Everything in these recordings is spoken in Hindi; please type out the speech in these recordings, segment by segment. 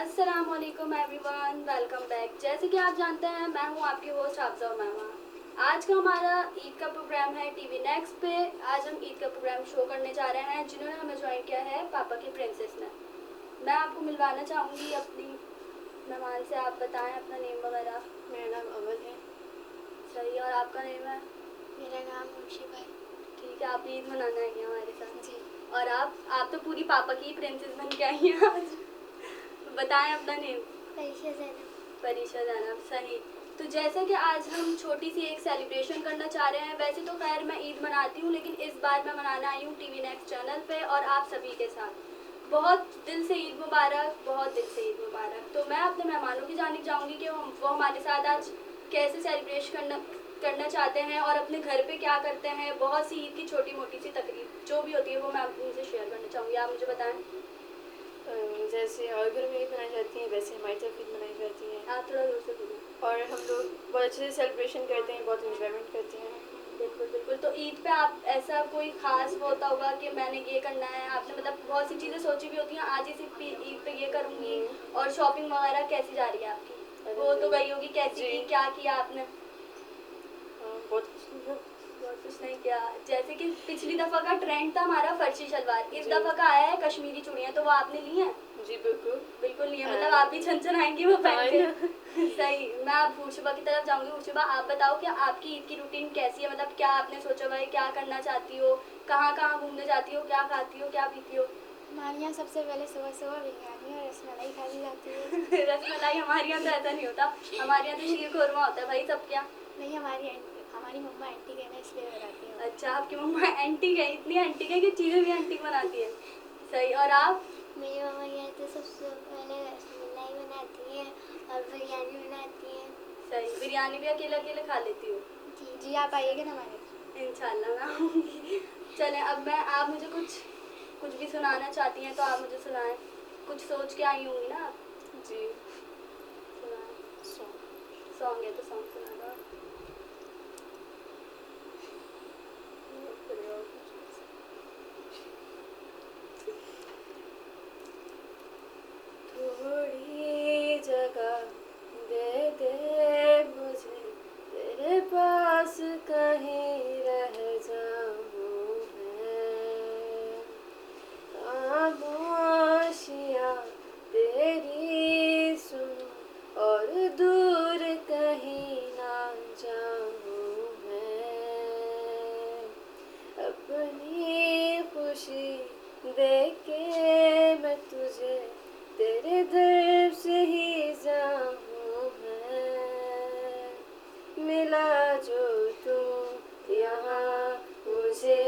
अस्सलामुअलैकुम एवरीवन, वेलकम बैक। जैसे कि आप जानते हैं, मैं हूं आपकी होस्ट हाफजा उमैमा। आज का हमारा ईद का प्रोग्राम है टीवी नेक्स्ट पे। आज हम ईद का प्रोग्राम शो करने जा रहे हैं, जिन्होंने हमें ज्वाइन किया है पापा की प्रिंसेस ने। मैं आपको मिलवाना चाहूँगी अपनी मेहमान से। आप बताएं अपना नेम वगैरह। मेरा नाम अवल है। सही, और आपका नेम है? मेरा नाम मुर्शिद है। ठीक है, आप ईद मनाने आई हैं हमारे साथ जी। और आप तो पूरी पापा की प्रिंसेस बन के आई हैं आज। बताएं अपना नेम। परीक्षा ज़ैनब। परीक्षा जैनब, सही। तो जैसे कि आज हम छोटी सी एक सेलिब्रेशन करना चाह रहे हैं। वैसे तो खैर मैं ईद मनाती हूँ, लेकिन इस बार मैं मनाना आई हूँ टीवी नेक्स्ट चैनल पे और आप सभी के साथ। बहुत दिल से ईद मुबारक, बहुत दिल से ईद मुबारक। तो मैं अपने मेहमानों की जानिब चाहूँगी कि वो हमारे साथ आज कैसे सेलिब्रेशन करना चाहते हैं और अपने घर पे क्या करते हैं। बहुत सी ईद की छोटी मोटी सी तकरीब जो भी होती है वो मैं उनसे शेयर करना चाहूँगी। आप मुझे बताएं। जैसे और घर में ईद मनाई जाती है, वैसे हमारी तरफ ईद मनाई जाती है। आप थोड़ा दूर से बोलें। और हम लोग बहुत अच्छे से सेलिब्रेशन करते हैं, बहुत इंजॉयमेंट करते हैं। बिल्कुल बिल्कुल। तो ईद पे आप ऐसा कोई खास वो होता होगा कि मैंने ये करना है, आपने मतलब बहुत सी चीज़ें सोची भी होती हैं, आज इस ईद पे ये करूँगी। और शॉपिंग वगैरह कैसी जा रही है आपकी? वो तो गई होगी, कैसी की, क्या किया आपने? बहुत कुछ। बहुत कुछ नहीं किया। जैसे कि पिछली दफ़ा का ट्रेंड था हमारा फर्शी शलवार, इस दफ़ा का आया है कश्मीरी चूड़ियाँ, तो वो आपने ली हैं? जी बिल्कुल। बिल्कुल नहीं है, मतलब आप भी छन आएंगी वो पहन के। सही। मैं आप हुर्शिबा की तरफ जाऊंगी। हुर्शिबा, आप बताओ कि आपकी ईद की रूटीन कैसी है? मतलब क्या आपने सोचा हुआ है, क्या करना चाहती हो, कहाँ कहाँ घूमने जाती हो, क्या खाती हो, क्या पीती हो? हमारे यहाँ सबसे पहले सुबह सुबह बिरयानी और रसमलाई खा ली जाती है। रसमलाई हमारे यहाँ तो ऐसा नहीं होता, हमारे यहाँ तो शीर खोरमा होता है भाई सब। क्या? नहीं, हमारी मम्मा एंटी है ना, इसलिए बनाती है। अच्छा, आपकी मम्मा एंटी है, इतनी एंटी है कि चीज़ें भी एंटी बनाती है। सही। और आप? मेरी मम्मा यहाँ तो सबसे पहले रसमलाई बनाती है और बिरयानी बनाती है। सही। बिरयानी भी अकेले अकेले खा लेती हो? जी जी, आप आइएगा ना हमारे। इंशाल्लाह मैं आऊँगी। चलें, अब आप मुझे कुछ भी सुनाना चाहती हैं तो आप मुझे सुनाएं। कुछ सोच के आई होंगी ना आप? जी। सुनाएं। सॉन्ग है तो सॉन्ग सुना दो। थोड़ी जगह दे दे मुझे, तेरे पास कहीं रह जाऊं मैं। खामोशियाँ तेरी सुनूं और दूर कहीं ना जाऊं मैं। अपनी खुशी देके मैं तुझे तेरे दर से ही जाऊं मैं। मिला जो तू यहाँ मुझे,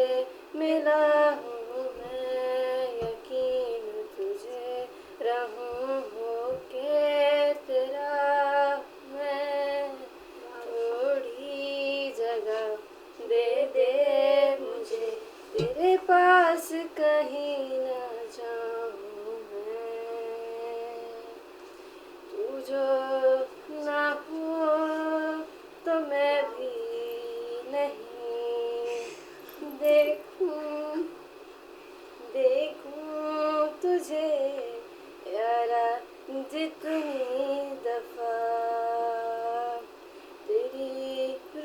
मिला हूँ मैं यकीन तुझे, रहूं होके तेरा मैं। थोड़ी जगह दे दे मुझे, तेरे पास कहीं ना जाऊं मैं। तू जो ना हो तो मैं भी नहीं देखूं देखूं तुझे यारा जितनी दफा। तेरी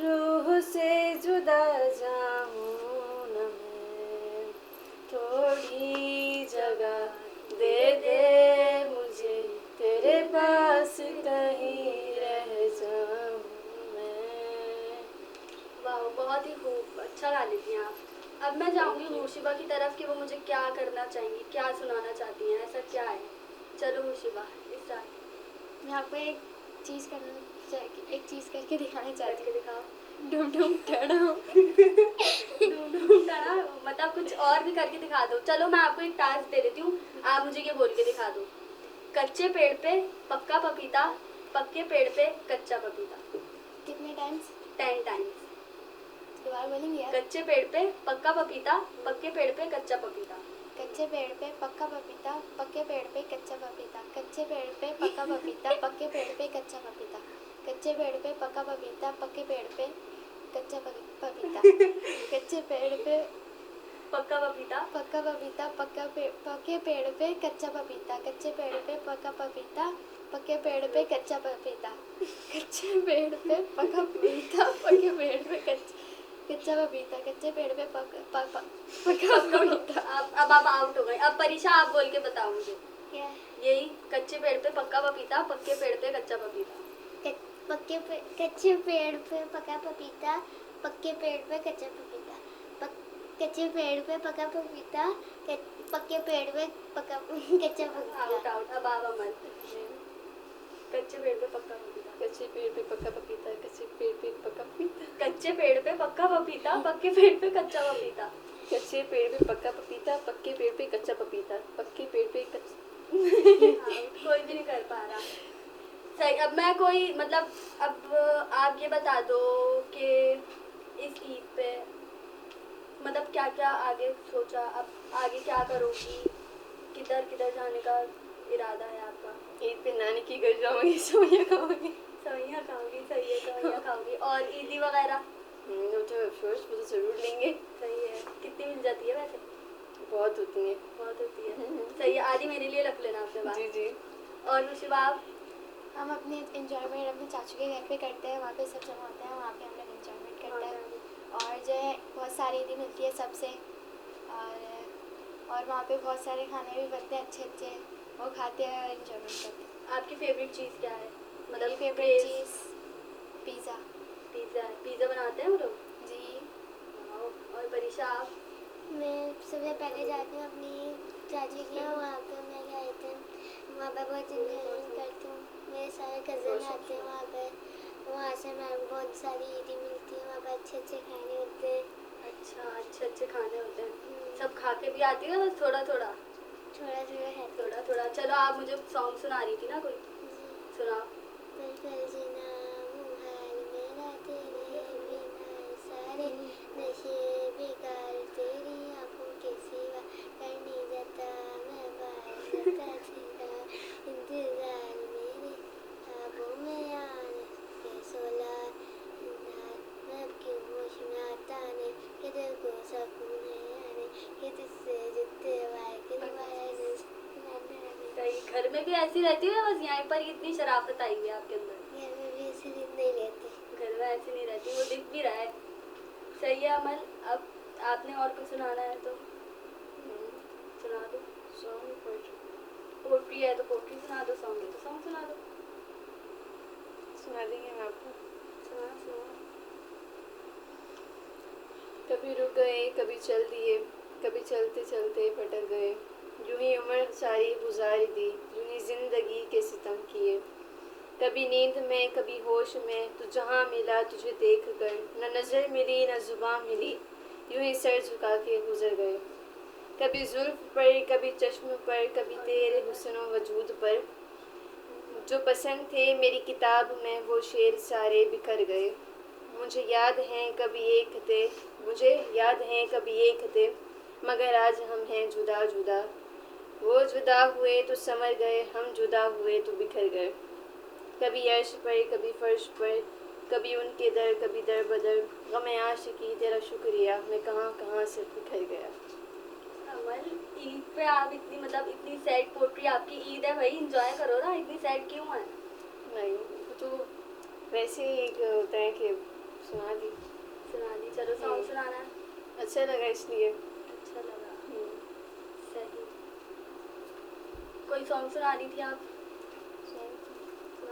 रूह से जुदा जाऊं न मैं। थोड़ी जगह दे दे मुझे, तेरे पास कहीं रह जाऊं मैं। वाह, बहुत ही खूब, अच्छा गा लेती हैं आप। अब मैं जाऊंगी हुर्शिबा की तरफ कि वो मुझे क्या करना चाहेंगी, क्या सुनाना चाहती हैं, ऐसा क्या है। चलो हुर्शिबा, स्टार्ट। मैं आपको एक चीज़ करके दिखाना चाहती करके हूँ। दिखाओ। डुम डुम टड़ा। डूम डूम टड़ा, मतलब कुछ और भी करके दिखा दो। चलो मैं आपको एक टास्क दे देती हूँ, आप मुझे ये बोल के दिखा दो। कच्चे पेड़ पे पक्का पपीता, पक्के पेड़ पे कच्चा पपीता। कितने टाइम्स? 10 टाइम्स। दोबारा बोलेंगे यार? कच्चे पेड़ पे पक्का पपीता, पक्के पेड़ पे कच्चा पपीता। कच्चे पेड़ पे पक्का पपीता, पक्के पेड़ पे कच्चा पपीता। कच्चे पेड़ पे पक्का पपीता, पक्के पेड़ पे कच्चा पपीता। कच्चे पेड़ पे पक्का पपीता, पक्के पेड़ पे कच्चा पपीता। कच्चे पेड़ पे पक्का पपीता। पक्का पपीता पक्के पेड़ पे कच्चा पपीता, कच्चे पेड़ पे पक्का पपीता, पक्के पेड़ पे कच्चा पपीता, कच्चे पेड़ पे पक्का पपीता, पक्के पेड़ पे कच्चा पपीता, कच्चे पेड़ पे पक्का पपीता। अब आप आउट हो गए। अब परीक्षा आप बोल के बताओ मुझे। क्या? यही, कच्चे पेड़ पे पक्का पपीता, पक्के पेड़ पे कच्चा पपीता। कच्चे पेड़ पे पका पपीता, पक्के पेड़ पे कच्चा पपीता, कच्चे पेड़ पे पका पपीता, पक्के पेड़ पे पका कच्चा आउट पपीता। आउट। अब आप अमन। कच्चे पेड़ पे पक्का पपीता। कच्चे पेड़ पे पक्का पपीता, कच्चे पेड़ पे पक्का पपीता, कच्चे पेड़ पे पक्का पपीता, पक्के पेड़ पे कच्चा पपीता। कच्चे पेड़ पे पक्का पपीता, पक्के पेड़ पे कच्चा पपीता, पक्के पेड़ पे कच्चा। कोई भी नहीं कर पा रहा। सही। अब मैं कोई मतलब, अब आप ये बता दो कि इस ईद पे मतलब क्या क्या आगे सोचा, अब आगे क्या करोगी, किधर किधर जाने का इरादा है आपका? ईद पे नानी के घर जाऊंगी, सोया खाऊंगी। सवैयाँ खाओगी, सही है, सवैयाँ खाओगी। और ईदी वगैरह? वो तो ऑफकोर्स वो तो जरूर लेंगे। सही है। कितनी मिल जाती है वैसे? बहुत होती है। बहुत होती है। सही है, आधी मेरे लिए रख लेना आपसे बात। जी जी। और मुशिबाब? हम अपने इंजॉयमेंट अपने चाचू के घर पे करते हैं, वहाँ पे सब जमा होते हैं, वहाँ पे हम लोग इंजॉयमेंट करते हैं। और जो है बहुत सारी ईदी मिलती है सबसे, और वहाँ पे बहुत सारे खाने भी बनते हैं अच्छे अच्छे, वो खाते हैं और इंजॉयमेंट करते हैं। आपकी फेवरेट चीज़ क्या है? मेरी favourite craze? Cheese pizza. Pizza है। पिज़्ज़ा बनाते हैं वो लोग? जी। वाओ। और परीक्षा आप? मैं सुबह पहले जाती हूँ अपनी चाची के यहाँ, वहाँ पे मैं गई थी, वहाँ पे बहुत इंजॉयमेंट करती हूँ, मेरे सारे कज़न आते हैं वहाँ पे, वहाँ से मैं बहुत सारी ईदी मिलती है, वहाँ पे अच्छे अच्छे खाने होते हैं। अच्छा, अच्छे अच्छे खाने होते हैं। सब खा के भी आती है बस थोड़ा थोड़ा? थोड़ा थोड़ा है। थोड़ा थोड़ा। चलो आप मुझे सॉन्ग सुना रही थी ना कोई, सुनाओ। पल जीना मुहाल मेरा तेरे बिना, सारे नशे बेकार तेरी आंखों के सिवा, करनी जाता मैं बाहर जाता तेरा इंतजार, मेरे ख्वाबों में आने के सोला इंतजार, मैं अब क्यों होश में आता नहीं, कि दिल को सुकून है आने, कि तुझसे जितने वार के दोबारा सही। घर में भी ऐसी रहती है बस यहाँ पर इतनी शराफत आई हुई है आपके अंदर? घर में भी ऐसी दिन नहीं रहती। घर में ऐसी नहीं रहती, वो दिख भी रहा है। सही है अमल। अब आपने और कुछ सुनाना है तो सुना दो। सॉन्ग पोट्री है तो पोट्री सुना दो, सॉन्ग है तो सॉन्ग सुना दो। सुना देंगे हम आपको। सुना सुना। कभी रुक गए, कभी चल दिए, कभी चलते चलते भटक गए, यूं ही उम्र सारी गुजार दी, यूं ही जिंदगी के सितम किए, कभी नींद में कभी होश में, तू जहाँ मिला तुझे देख कर, न नजर मिली न जुबान मिली, यूं ही सर झुका के गुजर गए, कभी जुल्फ पर कभी चश्म पर, कभी तेरे हुस्न वजूद पर, जो पसंद थे मेरी किताब में वो शेर सारे बिखर गए, मुझे याद हैं कभी एक थे, मुझे याद हैं कभी एक थे, मगर आज हम हैं जुदा जुदा, वो जुदा हुए तो संवर गए, हम जुदा हुए तो बिखर गए, कभी अर्श पर कभी फर्श पर, कभी उनके दर कभी दर बदर, गम आशिकी तेरा शुक्रिया, मैं कहाँ कहाँ से बिखर गया। अमल, ईद पे आप इतनी मतलब इतनी सैड पोट्री, आपकी ईद है भाई, एंजॉय करो ना, इतनी सैड क्यों है? नहीं वो तो वैसे ही एक होता है कि सुना दी। सुना दी। चलो सॉन्ग सुनाना है। अच्छा लगा इसलिए। अच्छा लगा। सही। कोई सॉन्ग सुना रही थी आप? सुना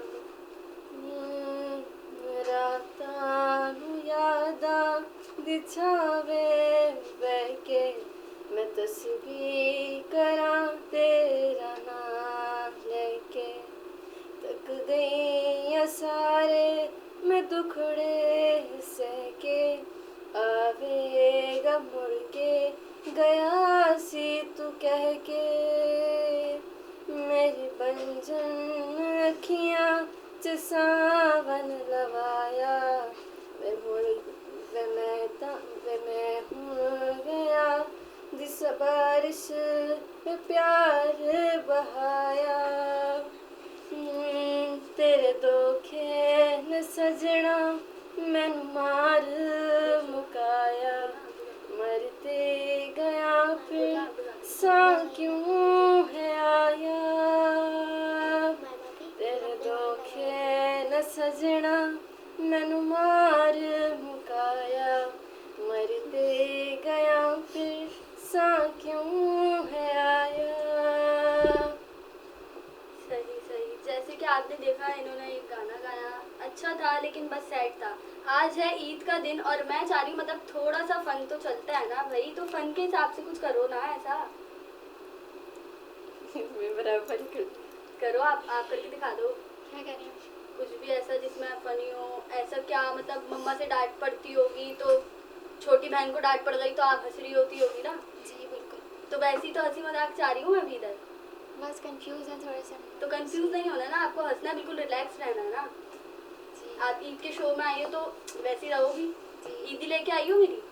दो। रातां यादा दिछावे बहके, मैं तस्बीह करा तेरा नाम लेके, तक गई सारे मैं दुखड़े सहके, आवेगा मुड़ के गया सी तू कह के, मेरी बंजन अखियां च सावन लवाया, वे मैं हूँ गया जिस बारिश में प्यार बहाया, तेरे धोखे न सजना मैनू मार मुकाया, मरते गए सजना मैनू मार मुकाया मरते गया फिर सा क्यों है आया। सही सही। जैसे कि आपने देखा इन्होंने एक गाना गाया, अच्छा था लेकिन बस सैड था। आज है ईद का दिन और मैं चाह रही हूँ मतलब थोड़ा सा फन तो चलता है ना भाई, तो फन के हिसाब से कुछ करो ना ऐसा। मैं बराबर कर करो आप करके दिखा दो क्या करें? कुछ भी ऐसा जिसमें आप फनी हो। ऐसा क्या मतलब मम्मा से डांट पड़ती होगी तो छोटी बहन को डांट पड़ गई तो आप हंस रही होती होगी ना, जी बिल्कुल। तो वैसी तो हंसी मजाक चाह रही हूँ मैं भी इधर। बस कंफ्यूज है थोड़ा सा। तो कंफ्यूज नहीं होना ना, आपको हंसना, बिल्कुल रिलैक्स रहना है ना। जी आप ईद के शो में आई हो तो वैसी रहोगी। जी। ईदी लेके आई हो मेरी?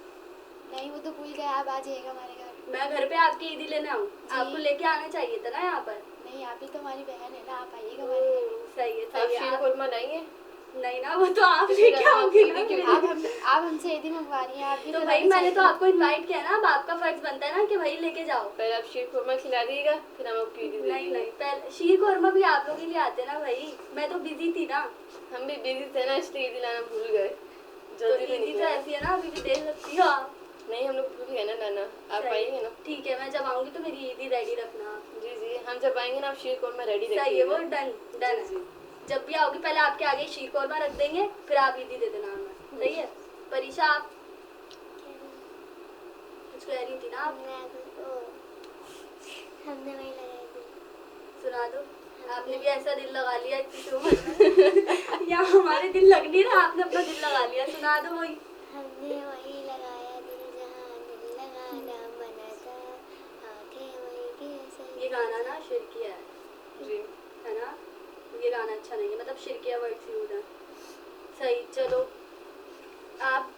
नहीं, वो तो भूल गया, आप आ जाइएगा हमारे घर। मैं घर पे आपकी ईदी लेने आऊँ? आपको लेके आना चाहिए था ना यहाँ पर। नहीं, आप ही तो हमारी बहन है ना, आप आइएगा हमारे घर। सही है आप सही है। शीर खुरमा लाएंगे? नहीं ना, वो तो आप तो फिर लेके हम आओगे ईदी के ना। लिए आप हमसे ईदी मंगवा रही हैं, आप भी तो फिर भाई आनी मैंने तो चाहिए। आपको इनवाइट किया ना, अब आपका फर्ज बनता है ना कि भाई लेके जाओ। पहले आप शीर खुरमा खिला दीजिएगा फिर हम आपकी ईदी दे नहीं देंगे। नहीं, पहले शीर कोरमा भी आप लोग के लिए आते ना भाई, मैं तो बिजी थी ना। हम भी बिजी थे ना इसलिए ईदी लाना भूल गए। तो जल्दी से ईदी तो निकले। ऐसी है ना, अभी भी दे सकती हो आप। नहीं हम लोग भूल गए ना लाना। आप सही। आएंगे ना? ठीक है, मैं जब आऊंगी तो मेरी ईदी रेडी रखना आप। जी जी, हम जब आएंगे ना आप शीर खुरमा रेडी सही है, रखिएगा। वो डन डन जी, है। जी। जब भी आओगी पहले आपके आगे शीर कोरमा रख देंगे, फिर आप ईदी दे देना हमें। सही है। परीक्षा आप कुछ कह रही थी ना आप? हमने वही लगाई थी। सुना दो। आपने भी ऐसा दिल लगा लिया इतनी शो में। या हमारे दिल लग नहीं रहा, आपने अपना दिल लगा लिया। सुना दो वही। हमने वही लगाया दिल जहाँ दिल लगाना मना था, आंखें वही की सही। ये गाना ना शिरकिया है जी ना? ये गाना अच्छा नहीं है, मतलब शिरकिया वर्ड्स यूज है। सही। चलो आप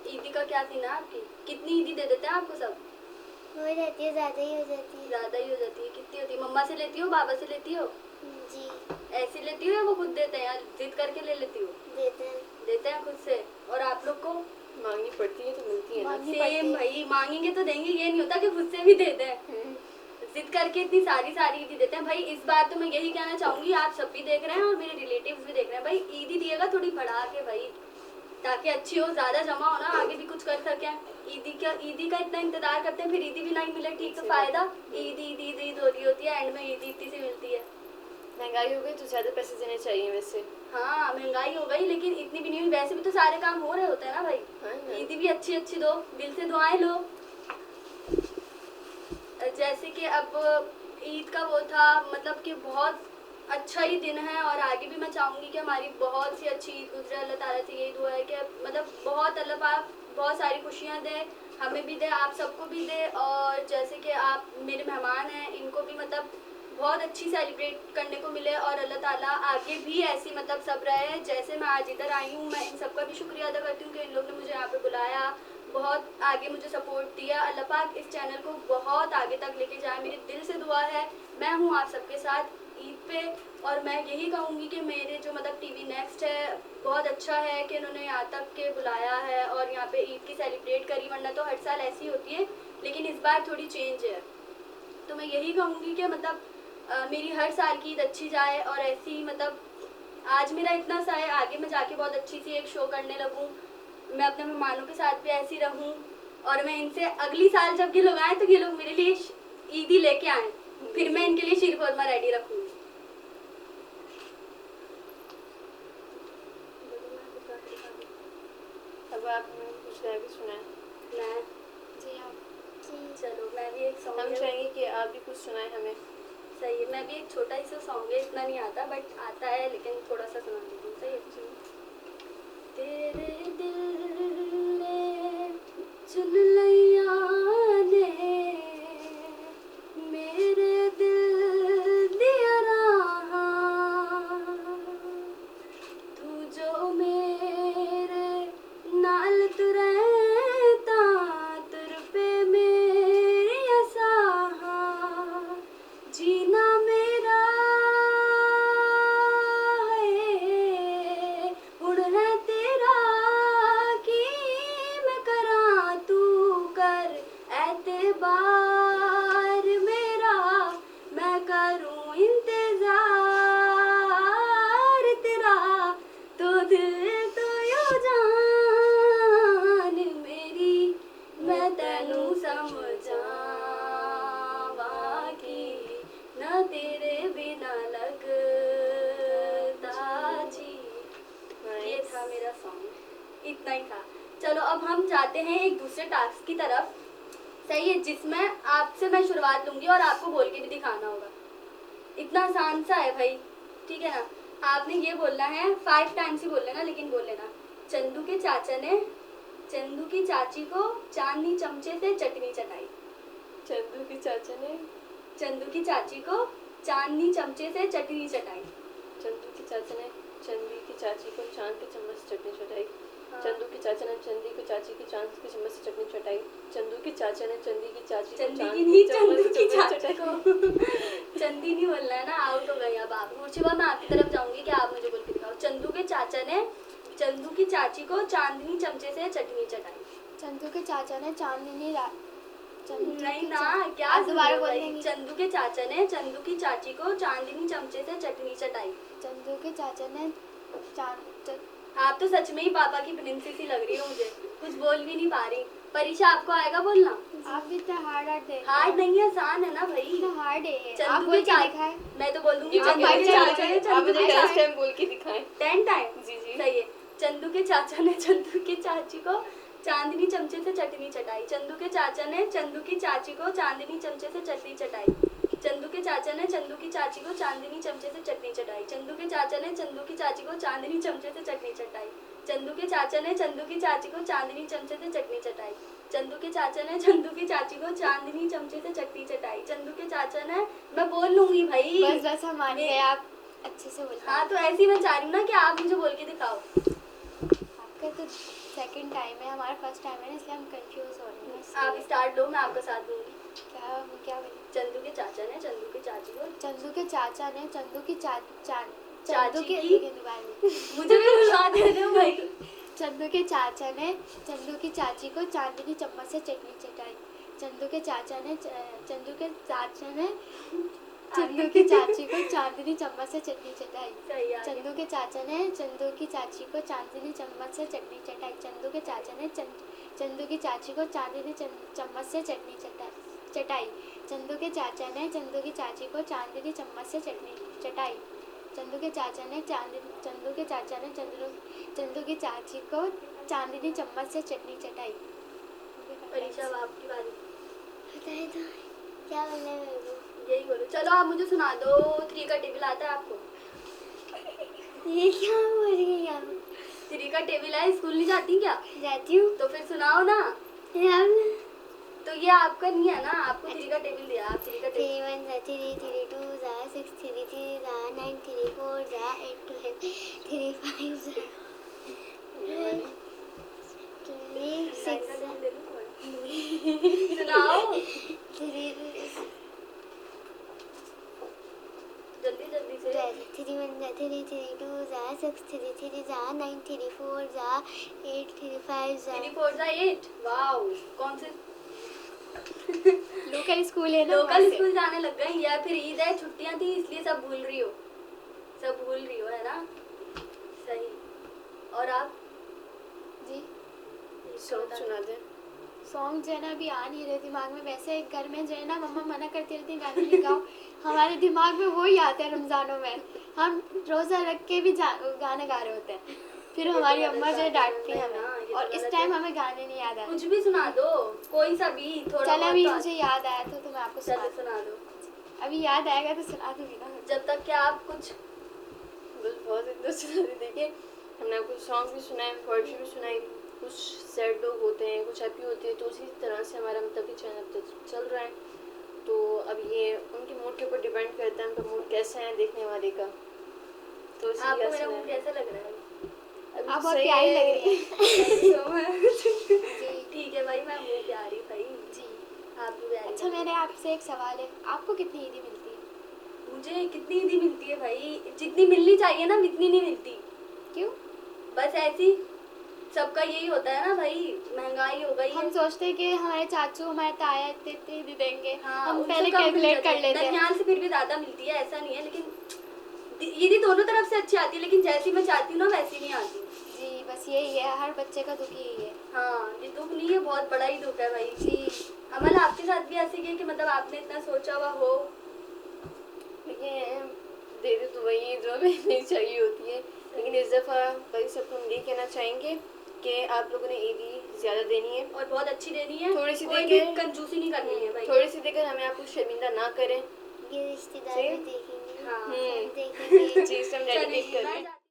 ईदी का क्या सीन है आपकी? कितनी ईदी दे देते हैं आपको सब? हो जाती है, ज़्यादा ही हो जाती है। ज्यादा ही हो जाती है? कितनी होती है? मम्मा से लेती हो, बाबा से लेती हो? जी ऐसी लेती हो या वो खुद देते हैं, या जिद करके ले लेती हो? देते हैं। देते हैं खुद से। और आप लोग को? मांगनी पड़ती है तो मिलती है ना। मांगनी पड़ती सेम है। भाई, मांगेंगे तो देंगे, ये नहीं होता कि खुद से भी दे दें। हम्म। जिद करके इतनी सारी सारी ईदी देते हैं भाई। इस बार तो मैं यही कहना चाहूंगी, आप सब भी देख रहे हैं और मेरे रिलेटिव्स भी देख रहे हैं भाई, ईदी दिएगा थोड़ी बढ़ा के भाई, ताकि अच्छी हो, ज्यादा जमा हो ना, आगे भी कुछ कर सकें। ईदी का इतना इंतजार करते हैं, फिर ईदी भी नहीं मिले ठीक तो फायदा। ईद ईद ईद ईद हो रही होती है, एंड में ईद इतनी सी मिलती है। महंगाई हो गई तो ज़्यादा पैसे देने चाहिए वैसे। हाँ महंगाई हो गई लेकिन इतनी भी नहीं हुई, वैसे भी तो सारे काम हो रहे होते हैं ना भाई। हाँ ना। ईदी भी अच्छी अच्छी दो, दिल से दुआएं लो। जैसे कि अब ईद का वो था, मतलब कि बहुत अच्छा ही दिन है और आगे भी मैं चाहूँगी कि हमारी बहुत सी अच्छी ईद गुजरे। अल्लाह ताला से यही दुआ है कि मतलब बहुत अल्लाह पाक बहुत सारी खुशियाँ दे, हमें भी दे, आप सबको भी दे। और जैसे कि आप मेरे मेहमान हैं, इनको भी मतलब बहुत अच्छी सेलिब्रेट करने को मिले और अल्लाह ताला आगे भी ऐसी मतलब सब रहे। जैसे मैं आज इधर आई हूँ, मैं इन सबका भी शुक्रिया अदा करती हूँ कि इन लोग ने मुझे यहाँ पे बुलाया, बहुत आगे मुझे सपोर्ट दिया। अल्लाह पाक इस चैनल को बहुत आगे तक लेके जाए, मेरे दिल से दुआ है। मैं हूँ आप सबके साथ ईद पे, और मैं यही कहूँगी कि मेरे जो मतलब टीवी नेक्स्ट है, बहुत अच्छा है कि इन्होंने यहाँ तक के बुलाया है और यहाँ पे ईद की सेलिब्रेट करी, वरना तो हर साल ऐसी होती है, लेकिन इस बार थोड़ी चेंज है। तो मैं यही कहूँगी कि मतलब मेरी हर साल की ईद अच्छी जाए और ऐसी मतलब आज मेरा इतना सा है, आगे मैं जाके बहुत अच्छी सी एक शो करने लगूँ, मैं अपने मेहमानों के साथ भी ऐसी रहूँ, और मैं इनसे अगली साल जब ये लोग आए तो ये लोग मेरे लिए ईदी लेके आए, फिर मैं इनके लिए शीर खुरमा रेडी रखूँगी। अब आपने कुछ गा के सुनाए। मैं जी आप जी चलो मैं भी एक हम सॉन्ग, चाहेंगे कि आप भी कुछ सुनाए हमें। सही है, मैं भी एक छोटा ही सा सॉन्ग है, इतना नहीं आता बट आता है, लेकिन थोड़ा सा सुना देती हूँ। सही है। तेरे दिल ने चुन लिया ने मेरे दिल दिया राह, तू जो मेरे नाल तू रहता, तुर पे मेरी असाह, जीना मेरा है हुण है तेरा, की मैं करा तू न लगता जी। ये था मेरा सॉन्ग, इतना ही था। चलो अब हम जाते हैं एक दूसरे टास्क की तरफ, सही है, जिसमें आपसे मैं शुरुआत लूंगी और आपको बोल के भी दिखाना होगा। इतना आसान सा है भाई, ठीक है ना। आपने ये बोलना है 5 टाइम्स ही बोल लेना, लेकिन बोल लेना चंदू के चाचा ने चंदू की चाची को चांदनी चमचे से चटनी चटाई। चंदू के चाचा ने चंदू की चाची को चांदनी चमचे से चटनी चटाई। चंदू की चाचा ने चंदी की चाची को चांद के चम्मच से चटनी चटाई। हाँ। चंदू की चाचा ने चंदी की चाची की चांद के चम्मच से चटनी चटाई। चंदू की चाचा ने चंदी की चाची को चंदी चांद की के नहीं, चम्मच चंदू से की चम्मच चाची चटाई। को चंदी नहीं बोलना है ना, आउट हो गई अब आप। मुर्शिबा मैं आपकी तरफ जाऊंगी कि आप मुझे बोल के दिखाओ। चंदू के चाचा ने चंदू की चाची को चांदनी चमचे से चटनी चटाई। चंदू के चाचा ने चांदनी नहीं ना, क्या आप दोबारा सुन रहे हो भाई? बोलेंगी? चंदू के चाचा ने चंदू की चाची को चांदनी चमचे से चटनी चटाई। चंदू के चाचा ने आप तो सच में ही पापा की प्रिंसेस ही लग रही हो मुझे, कुछ बोल भी नहीं पा रही। परीक्षा आपको आएगा बोलना? आप भी इतना हार्ड दे हार्ड नहीं है, आसान है ना भाई। इतना हार्ड है ये। आप चंदू बोल के के चाचा, दिखाए। मैं तो बोल दूंगी आप चंदू के मुझे चाचा ने आप चंदू मुझे के 10 चाचा टाइम बोल के दिखाएं। 10 टाइम जी जी। सही है। चंदू के चाचा ने चंदू की चाची को चांदनी चमचे से चटनी चटाई। चंदू के चाचा ने चंदू की चाची को चांदनी चमचे से चटनी चटाई। चंदू के चाचा ने चंदू की चाची को चांदनी चमचे से चटनी चटाई। चंदू के चाचा ने चंदू की चाची को चांदनी चमचे से चटनी चटाई। चंदू के चाचा ने चंदू की चाची को चांदनी चमचे से चटनी चटाई। चंदू के चाचा ने चंदू की चाची को चांदनी चमचे से चटनी चटाई। चंदू के चाचा ने, मैं बोल लूंगी भाई। बस बस हम मान गए, आप अच्छे से बोल। हाँ तो ऐसे ही मैं चाह रही हूँ ना कि आप मुझे बोल के दिखाओ। आपका तो सेकंड टाइम है, हमारा फर्स्ट टाइम है ना, इसलिए हम कंफ्यूज हो रहे हैं। आप स्टार्ट लो, मैं आपका साथ दूंगी। क्या बोले? चंदू के चाचा ने चंदू की चाची को चंदू के चाचा ने चंदू की चाची चंदू के की? दोबारा मुझे भी बुला दे दो भाई। चंदू के चाचा ने चंदू की चाची को चांदनी चम्मच से चटनी चटाई। चंदू के चाचा ने चंदू के चाचा ने चंदू की चाची को चांदनी चम्मच से चटनी चटाई। सही है। चंदू के चाचा ने चंदू की चाची को चांदनी चम्मच से चटनी चटाई। चंदू के चाचा ने चंदू की चाची को चांदनी चम्मच से चटनी चटाई। चंदू के चाचा ने चंदू की चाची को चांदनी चम्मच से चटनी चटाई। चंदू के चाचा ने चंदू की चाची को चांदनी चम्मच से चटनी चटाई। परीक्षा अब आपकी बारी। बताए तो क्या बोलना है मेरे को? यही बोलो। चलो आप मुझे सुना दो। 3 का टेबल आता है आपको? ये क्या बोल रही है आप? 3 का टेबल है, स्कूल नहीं जाती क्या? जाती हूँ तो फिर सुनाओ ना। यार। तो ये आपका नहीं है ना, आपको 3 का टेबल दिया। आप 3 का 3 टेबल 1 3 3 2 6 3 3 9 3 4 8 12 3 5 सुनाओ 3 जल्दी जल्दी से। 3 1 3 3 2 6 3 3 9 3 4 8 3 5 3 4 8। वाओ, कौन से लोकल स्कूल है ना, लोकल स्कूल जाने लग गए, या फिर ईद है, छुट्टियां थी इसलिए सब भूल रही हो, है ना? सही। और आप जी सॉन्ग सुना दे। सॉन्ग जो है ना अभी आ नहीं रहे दिमाग में। वैसे घर में जो है ना मम्मा मना करती रहती है गाने नहीं गाओ, हमारे दिमाग में वो ही आते हैं। रमजानों में हम रोज़ा रख के भी गाने गा रहे होते हैं, फिर हमारी अम्मा जो है डांटती है हमें, और इस टाइम हमें गाने नहीं याद आए। कुछ भी सुना दो, कोई सा भी थोड़ा चल बहुत अभी तो मुझे याद आया तो मैं आपको चलो सुना दो। अभी याद आएगा तो सुना दूंगी ना। जब तक कि आप कुछ बस बहुत इतना सुना दे। देखिए हमने आपको सॉन्ग भी सुनाए, पोएट्री भी सुनाई। कुछ सैड लोग होते हैं, कुछ हैप्पी होते हैं, तो उसी तरह से हमारा मतलब चैनल तो चल रहा है। तो अब ये उनके मूड के ऊपर डिपेंड करता है, उनका मूड कैसा है देखने वाले का। तो आपको मेरा मुंह कैसा लग रहा है? आप बहुत प्यारी लग रही है। ठीक है भाई, मैं मुंह प्यारी भाई जी। आप भी प्यारी। अच्छा मेरे आपसे एक सवाल है, आपको कितनी ईदी मिलती है? मुझे कितनी ईदी मिलती है भाई? जितनी मिलनी चाहिए ना उतनी नहीं मिलती। क्यों? बस ऐसी, सबका यही होता है ना भाई, महंगाई हो गई हम है। सोचते हैं कि हमारे चाचू हमारे ताया इतनी इतनी ईदी देंगे, हाँ, हम उनसे पहले कम मिल कैलकुलेट जाती कर है। लेते हैं। दरमियान से फिर भी ज्यादा मिलती है, ऐसा नहीं है, लेकिन ईदी दोनों तरफ से अच्छी आती है, लेकिन जैसी मैं चाहती हूँ ना वैसी नहीं आती। जी बस यही है, हर बच्चे का दुख यही है। हाँ, ये दुख नहीं है, बहुत बड़ा ही दुख है भाई। जी अमल आपके साथ भी ऐसे ही है कि मतलब आपने इतना सोचा हुआ हो? देखिए दे दे तो वही जो हमें नहीं चाहिए होती है। लेकिन इस दफ़ा भाई सबको हम ये कहना चाहेंगे कि आप लोगों ने ईदी ज़्यादा देनी है और बहुत अच्छी देनी है, थोड़ी सी कोई देके भी कंजूसी नहीं करनी है भाई। थोड़ी सी देकर हमें आपको शर्मिंदा ना करें। ये रिश्तेदार सही? भी देखेंगे, हाँ। सब देखेंगे। जी, सब चलिए, डेडिकेट कर मैं रहे हैं। जाती